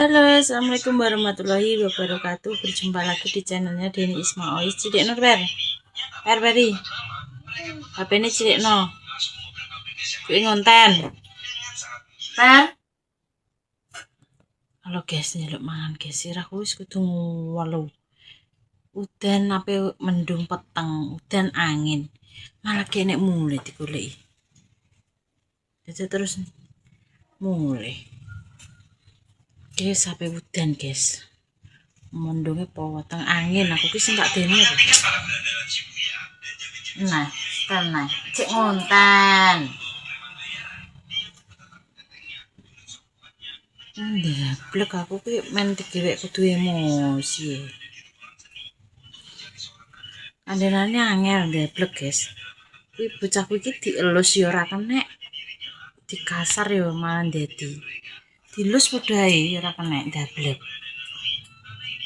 Halo, assalamualaikum warahmatullahi wabarakatuh. Berjumpa lagi di channelnya Deni Ismail. Cilik no ber, beri. HP ini cilik no. Gue ngonten. Ber. Halo guys, nyeluk mangan guys. Sirahku wis kudu walu. Udan apa mendung peteng, udan angin. Malah kene mulai digoleki. Jadi terus mulai. Guys, sampai udan guys. Mendungnya potong angin aku ki sing tak dene aku. Nah, tenang, cek ngonten. Blek aku ki men digewek kudu emosi. Andelane angel ndeblek, guys. Kuwi bocah kuwi iki dielus ya ora kenek. Dikasar ya malah ndedi. Dilus padha ae ora kenek ndablek.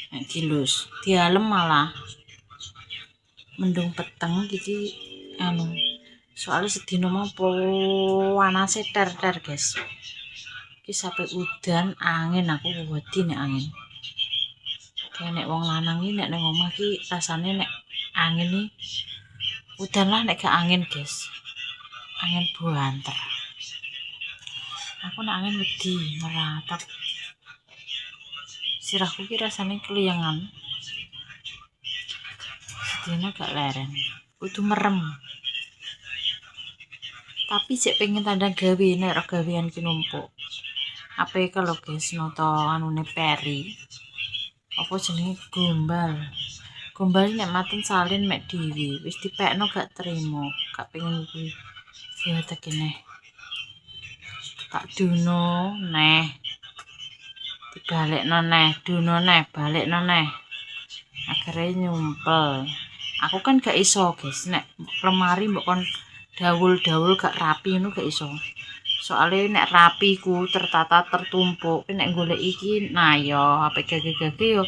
Nek dilus, dialem malah mendung peteng iki soalnya sedina mau panase ter-ter guys. Iki sampai udan angin aku wedi nek angin. Kayak nek wong lanang iki nek nang omah iki rasane nek angin iki udan lah nek gak angin guys. Angin buanter. Aku nek angin wedi meratap. Sirahku ki rasane keliyangan. Sedina gak leren. Kudu merem. Tapi cek pengen tandang gawe nek ora gawean ki numpuk. Apa kalau guys noto anune peri. Apa jenenge gombal. Gombal nek maten salin mek dhewe, wis dipekno gak trimo, gak pengen kuwi. Ya tekene. Tak duno neh. Dibalekno neh, duno neh, balekno neh. Akhirnya nyumpel. Aku kan gak iso guys, nek lemari mbok kon dawul-dawul gak rapi ngono gak iso. Soalnya nek rapi ku tertata tertumpuk, nek golek iki nah yo HP gage-gage yo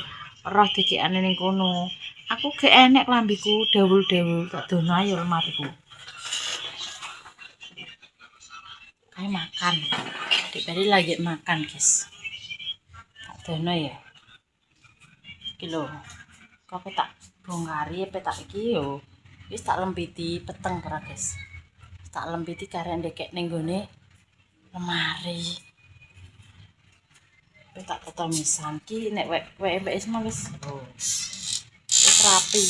roh dikekane ning kono. Aku gak enek klambiku dawul-dawul tak dono ayo lemariku. Kayak makan. Dik bari lagi makan, guys. Tak dono ya. Iki lho. Kok tak bongkari petak iki yo. Wis tak lempiti peteng ora, guys. Tak lempiti karek ndekek ning gone lemari. Tak ketamisan ki nek wek Isma wis rapi.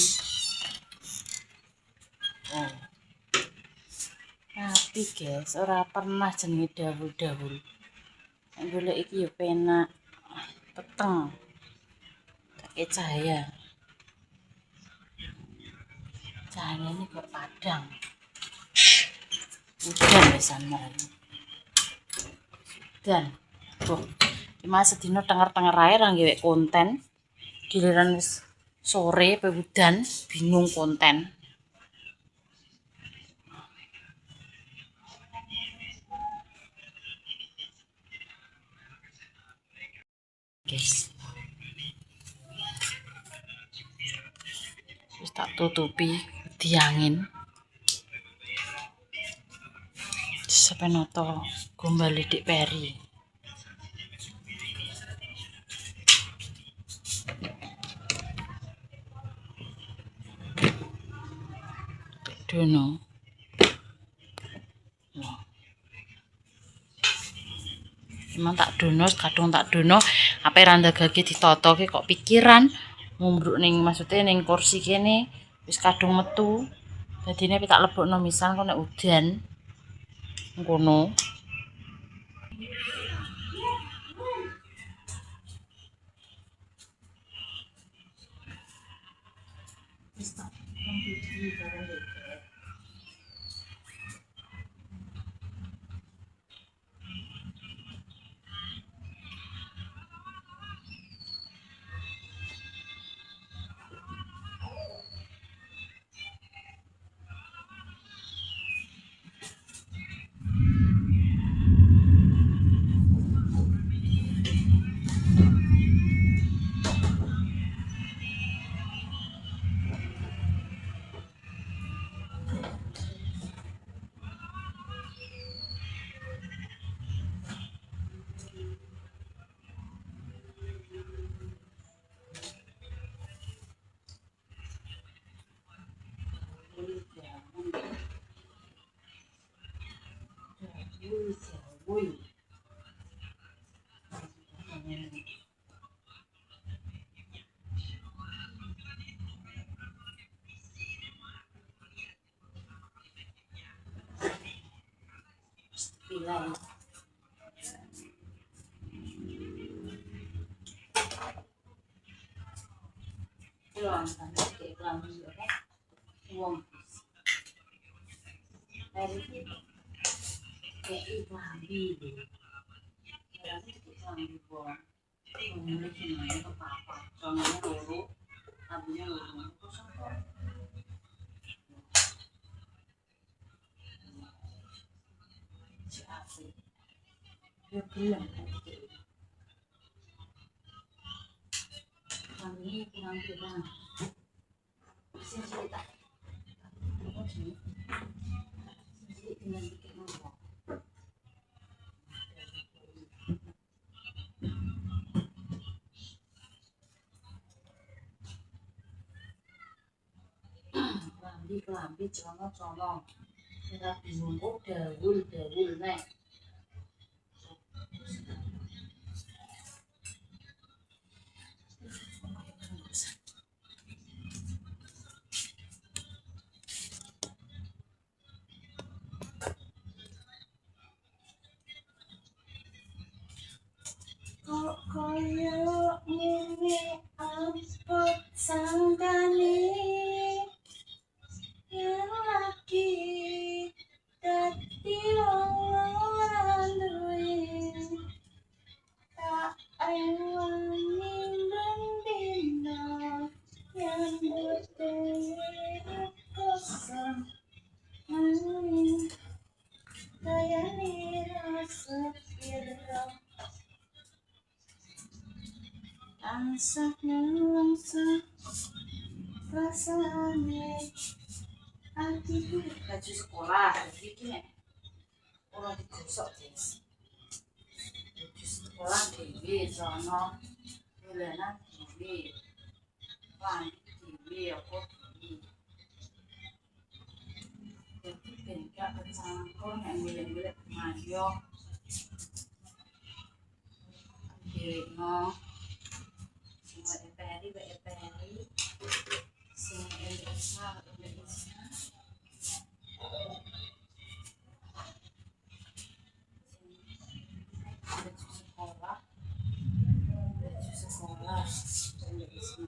Rapi guys, ora pernah jenenge dawul-dawul. Nek golek iki yo penak. Peteng. Kayak cahaya. Cahayanya kok padang. Udan wesan marane. Dan cuma sedina tenger-tenger ae ra ngewek konten. Giliran wis sore pe udan bingung konten. Guys. Wis tak tutupi diangin. Sampai noto gombal Dik Peri. Dono. Emang tak dono, kadung tak dono, apa randagake ditata ki kok pikiran ngumbruk ning maksudnya ning kursi kene wis kadung metu. Dadine tak lebokno misal kok nek udan ngono. Wis tak lempiti bareng lah. Pulang sampai ke kelambi apa? Uang. Dari itu kayak kelambi. Dari itu kelambi uang. Mulai gimana ke papa? Contohnya loro, abunya loro. Kosong kok. Si Afi. Dia bilang kan gitu. Kami kurang-kurang. Sini cerita. Apa sih? Sini dengan bikin apa? Kelambi celana-celana. Kita bingung kok dawul nek. Kok koyo ngene apa sangkane yang lagi dadi wong duwe tak ewangi bendina yang berdewe kosong angin kayane rasa kira ansah nelongsa rasane ati baju sekolah iki nek ora digosok guys baju sekolah dhewe sono dolanan dhewe lan dhewe apa dhewe jadi ben gak kecangkul nek milih-milih mayo dhewe no sing eperi sing Indonesia baju sekolah Indonesia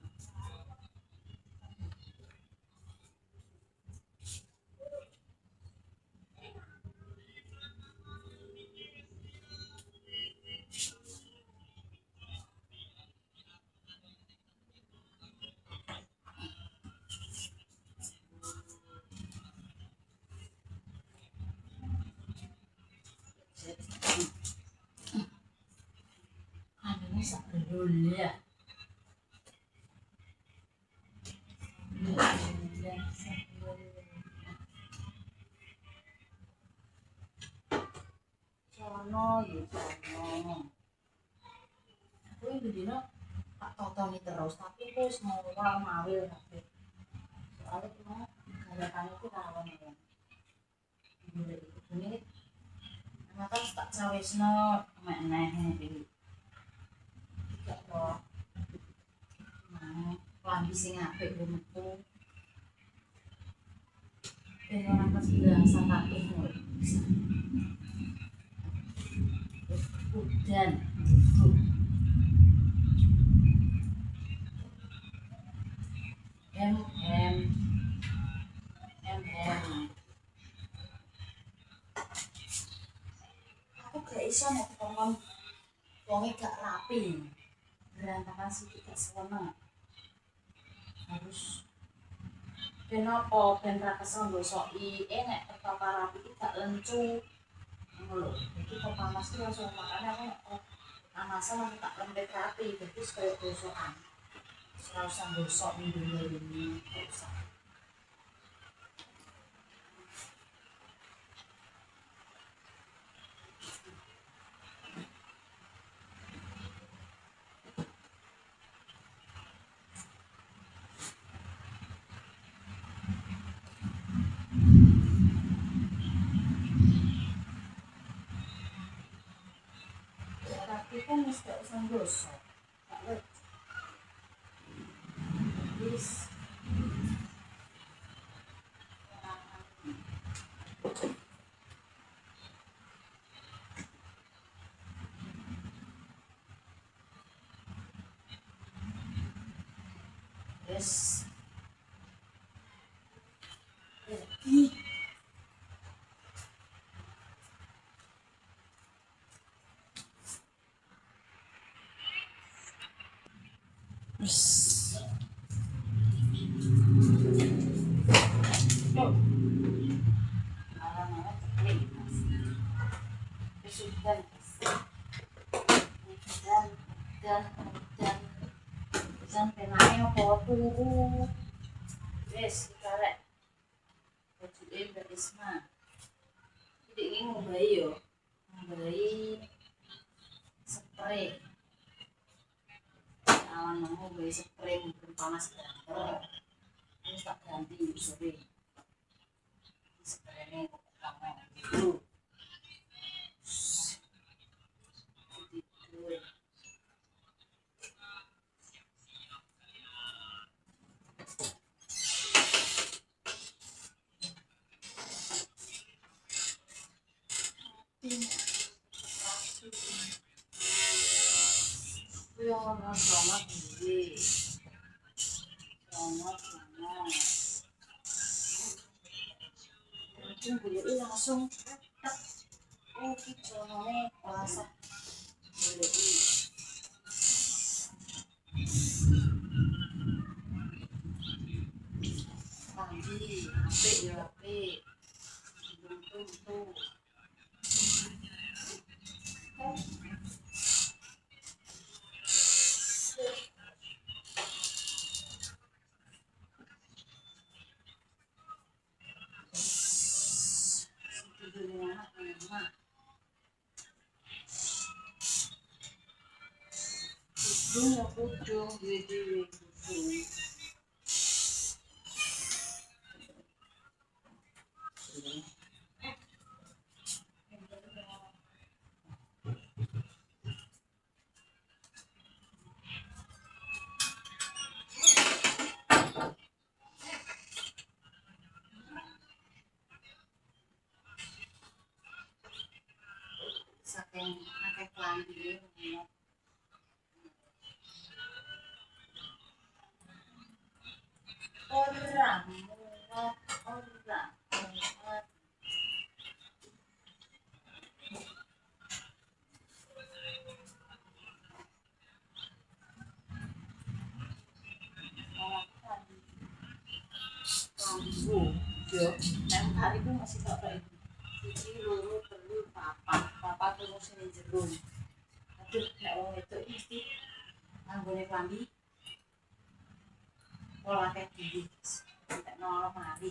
ini sak dulu ya sono ya sono aku ini dino tak tonton terus tapi wis mau mawil tapi soalnya cuma garapan itu rawan ya ini maka tak cawesno meneh iki gak kok lambi sing apik yo metu ben ora kebilang sakake udan aku gak iso nek ngomong wonge gak rapi berantakan sithik gak seneng harus ben apa ben ra kesel ngosoki nek tata rapi iki gak lencu ngono lho iki kok panas iki langsung makane aku panasan aku tak lembek rapi dadi kaya gosokan ora usah gosok minggu-minggu usah tapi kan mesti usah gosok tak lecet wis Wes. Ih. Wes. Oh. Alam-alam klik. Sudah. Dan sampai naik apa tuh? Wes, karek. Baju Mbak Isma. Jadi ini ngombai yo. Ngombai spray. Awan ngombai spray mungkin panas banget. Ini tak ganti sore. Spraynya kok kamu itu. Selamat diri. Selamat. Beli langsung tak. Oh, kiconone pasak. Beli. Pagi, apik ya apik. Tuh. Kudung dewe kudung. Saking akeh klambi orang lampu yo nang hari itu masih tak kayak siji loro telu papat terus sini jeruk aduh nek wong itu mesti anggone klambi pola kayak gini tak nolong mari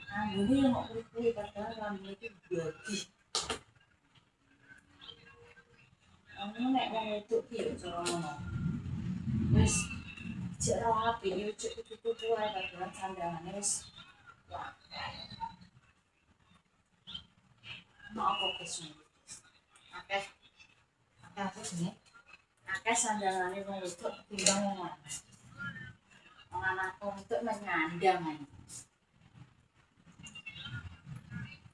anggone yang mau kulit padahal klambi itu bagi nek wong itu piye cara ngono wis cek rapi yo cek tutu ae padahal sandangane wis wah mau apa kesun akeh apa sih akeh sandangane wong itu timbang wong lanang wong anak untuk menyandang ae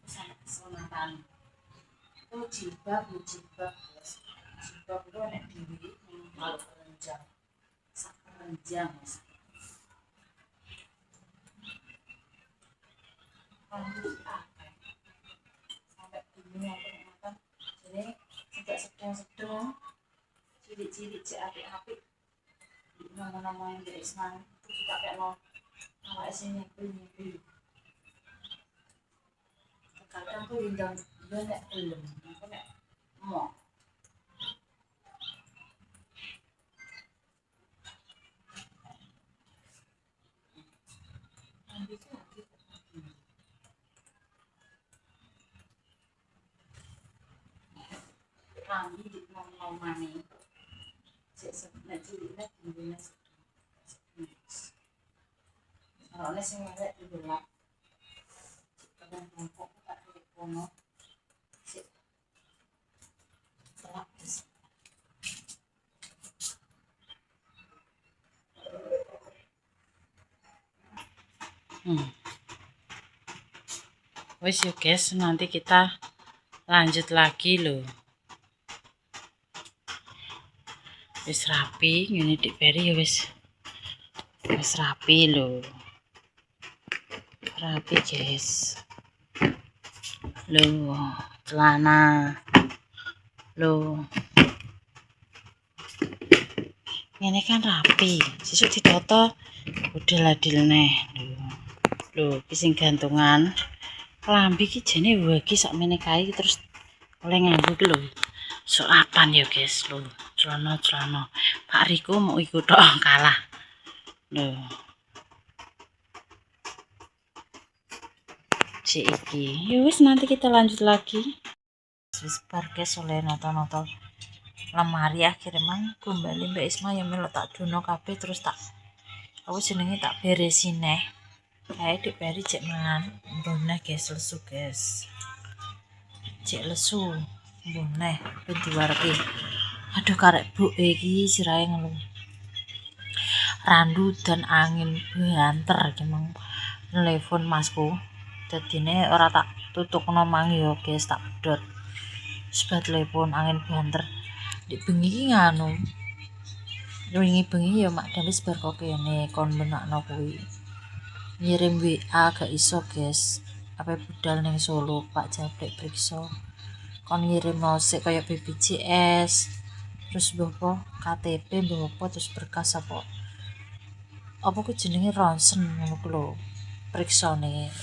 sampe keselamatan itu jilbab jilbab itu nek diri kalau renjang sak renjang rambut apa sampai dunia makan jadi tidak sedang cilik-cilik cek apik-apik nama-nama yang dari senang itu juga kayak mau awak sini punya kadang tuh lindang dia nek belum aku nek mau kami di mau mani cek nek cilik nek dulunya soalnya sing ngelak di gelap kadang bongkok tak kulit kono cek telak wes yuk guys, nanti kita lanjut lagi loh. Wis rapi, ngene Dik Peri ya wis Wis rapi lho. Rapi guys. Lho, celana. Lho. Ini kan rapi. Sesuk ditoto udah ladilne. Lho, iki sing gantungan. Klambi iki jane wagi sakmene kae terus oleh nganggo iki lho. Selapan ya guys, lho. Celana. Pak Riko mau ikut tok kalah. Lho. Si iki. Ya wis nanti kita lanjut lagi. Wis bar guys oleh nonton lemari akhirnya mang kembali Mbak Isma yang melo tak dono kabeh terus tak aku jenenge tak beresin neh. Kayak diberi cek mangan mbone guys lesu guys. Cek lesu mbone ben diwareki. Aduh karek bu iki sirahe ngeluh. Randu dan angin banter emang nelpon masku. Dadine ora tak tutukno mang yo guys tak pedot. Sebat telepon angin banter. Di bengi ki nganu. Wingi bengi ya mak dalis bar kok kene kon benakno kuwi. Ngirim WA gak iso guys. Apa budal ning Solo Pak Jablek priksa. Kon ngirim nosik kaya BPJS. Terus mboko KTP mboko terus berkas apa ku jenenge ronsen ngono ku lho. Priksane.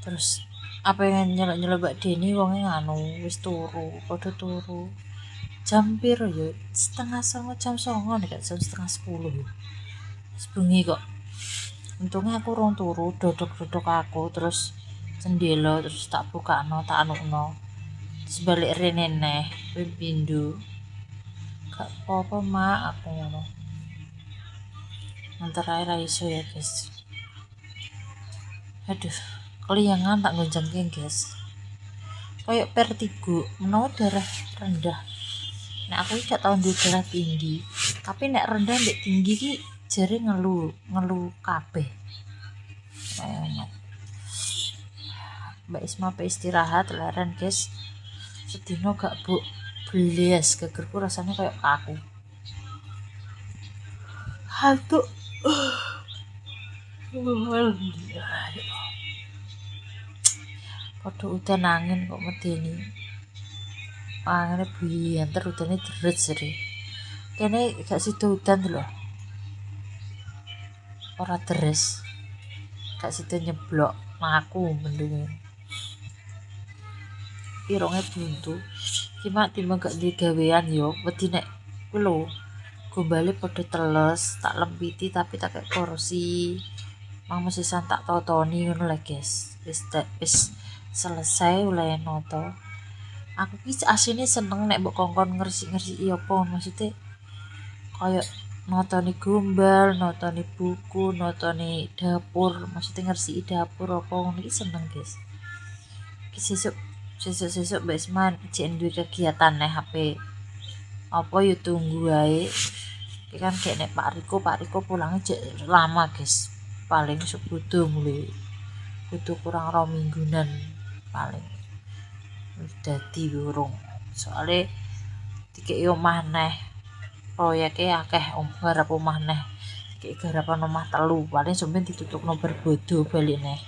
Terus apa yang nyelok-nyelok Mbak Deni wonge nganu wis turu, padha turu. Jam piro ya? Setengah 9 jam 9 nek jam setengah 10 ya. Sebengi kok. Untungnya aku rong turu, dodok-dodok aku terus jendela terus tak bukakno, tak anukno. Terus balik rene neh, pindho. Gak apa-apa mak aku ngono. Ntar ae ra iso ya guys. Aduh, keliangan tak gonjangke guys. Kayak vertigo, menawa darah rendah. Nek aku gak tau duwe darah tinggi, tapi nek rendah nek tinggi ki jare ngelu kabeh. Mbak Isma pe istirahat leren guys. Sedino gak bu beles gegerku rasanya kayak aku. Hantu. Padha udan angin kok medeni. Angine bianter udane deret sere. Kene gak sida udan lho. Ora deres. Gak sida nyeblok mlaku mendunge. Pironge buntu. Ki mak timbang gak duwe gawean yo, wedi nek kuwi lho. Gombale padha teles, tak lempiti tapi tak kek kursi. Mang mesisan tak totoni ngono lho guys. Wis selesai oleh noto. Aku ki asline seneng nek mbok kongkon ngersik-ngersiki apa maksudnya kaya notoni gombal, notoni buku, notoni dapur, maksudnya ngersiki dapur apa ngono iki seneng guys. Ki sesuk Mbak Isman jek duwe kegiatan nek HP. Apa yo tunggu wae. Iki kan gek nek Pak Riko pulangnya jek lama guys. Paling sebudo mulai. Butuh kurang 2 mingguan paling. Dadi urung. Soale dikeki omah neh. Proyeke akeh garap omah neh. Dikeki garapan omah 3 paling sampeyan ditutupno berbodo balik neh.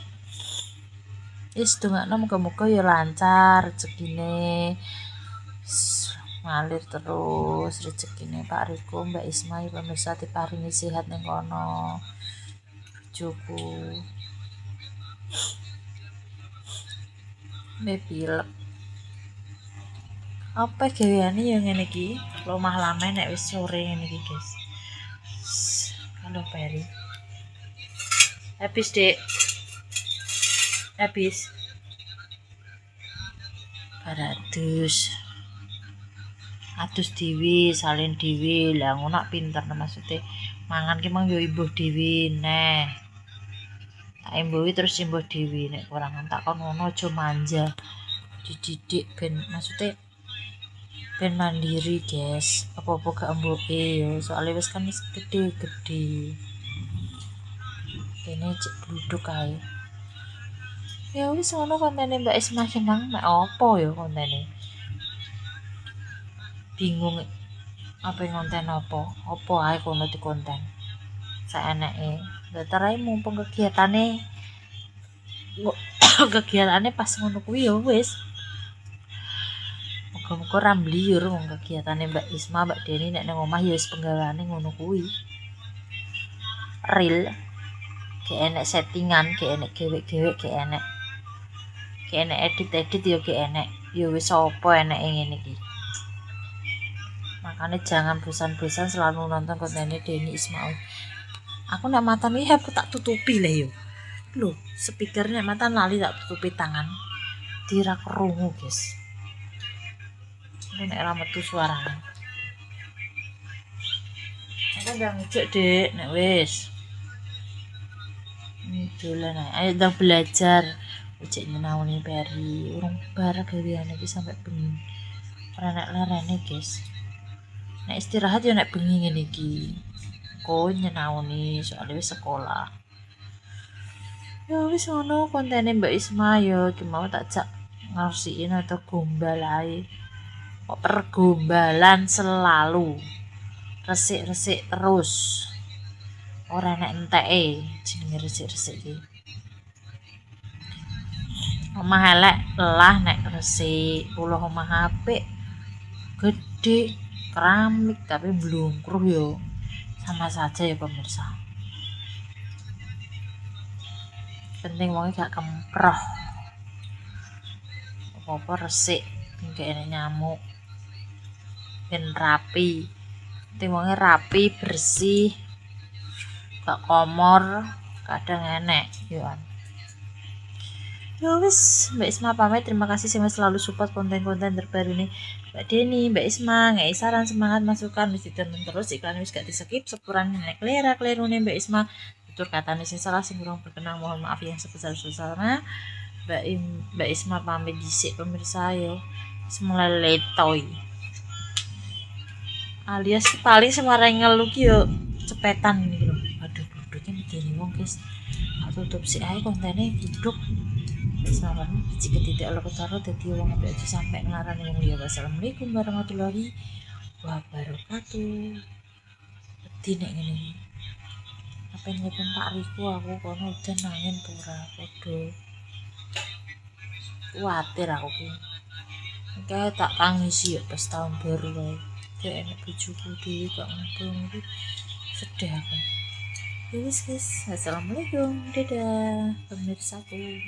Wis dongakno muga-muga ya lancar rezekine. Ngalir terus rezekine Pak Riko, Mbak Isma pemirsa diparingi sehat ning kono. Bojoku. Pilek. Apa gaweane ya ngene iki? Lomah lame nek wis sore ngene iki, guys. Halo Peri. Habis, Dek. Habis. Baratus. Adus dhewe, salin dhewe. Lah ngono pinter maksudnya. Mangan ki mang yo imbuh dhewe neh. Tak imbuhi terus imbuh dhewe nek kurang tak kon ngono aja manja. Dididik ben maksudnya ben mandiri guys, apa-apa gak embuke yo soalnya wis kan wis gede-gede. Kene cek duduk ae. Ya wis ngono kontene Mbak Isma seneng mek opo ya kontene. Bingung apa konten apa ae kono di konten. saeneke. Datarai mumpung kegiatane pas ngono kuwi ya wis. Muga-muga ra mbliyur wong kegiatane Mbak Isma, Mbak Deni nek nang omah ya wis penggaweane ngono kuwi. Real. Gak enek settingan, gak enek gewek-gewek, gak enek edit-edit ya gak enek. Ya wis apa eneke ngene iki. Makanya jangan bosan-bosan selalu nonton kontennya Deni Ismail. Aku nak mata nih aku tak tutupi lah yo. Loh, speakernya mata lali tak tutupi tangan. Tira kerungu, guys. Aku nek ra metu suarane. Aku udah ngejek, Dek, nek wis. Ini dolan ayo udah belajar. Ujek nyenauni peri, urung bar gaweane iki sampai bengi. Ora nek lerene, guys. Nek istirahat ya nek bengi ngene iki. Kok nyenauni soalnya wis sekolah. Ya wis ngono kontene Mbak Isma ya cuma tak jak ngarsiin atau gombal ae. Kok pergombalan selalu. Resik-resik terus. Ora nek enteke jenenge resik-resik iki. Omah elek lah nek resik, puluh omah apik gede keramik tapi blungkruh yo. Sama saja ya pemirsa. Penting wonge gak kemproh. Apa-apa resik, gak enek nyamuk. Ben rapi. Penting wonge rapi, bersih. Gak komor, kadang enek yo. Ya wis, Mbak Isma pamit. Terima kasih selalu support konten-konten terbaru nih Mbak Deni, Mbak Isma, ngei saran semangat masukan wis ditonton terus, iklan wis gak di-skip, sepuran nek klera-klerune Mbak Isma. Tutur katane sing salah sing kurang berkenan mohon maaf yang sebesar-besarnya. Mbak Isma pamit dhisik pemirsa yo. Semula letoy. Alias paling semarang ngelu ki yo cepetan gitu loh. Aduh, bluduknya medeni wong, guys. Tutup sik ae kontene bluduk. Saran jika tidak lo ketaruh dadi wong apik aja sampai ngelarani wong liya. Wassalamualaikum warahmatullahi wabarakatuh. Wedi nek ngene iki. Apa nyepon Pak Riko aku kono udan angin pura podo. Kuwatir aku ki. Kayak tak tangisi ya pas tahun baru wae. Kayak enek bojoku dhewe gak ngono sedih aku. Wis guys, assalamualaikum, dadah pemirsaku.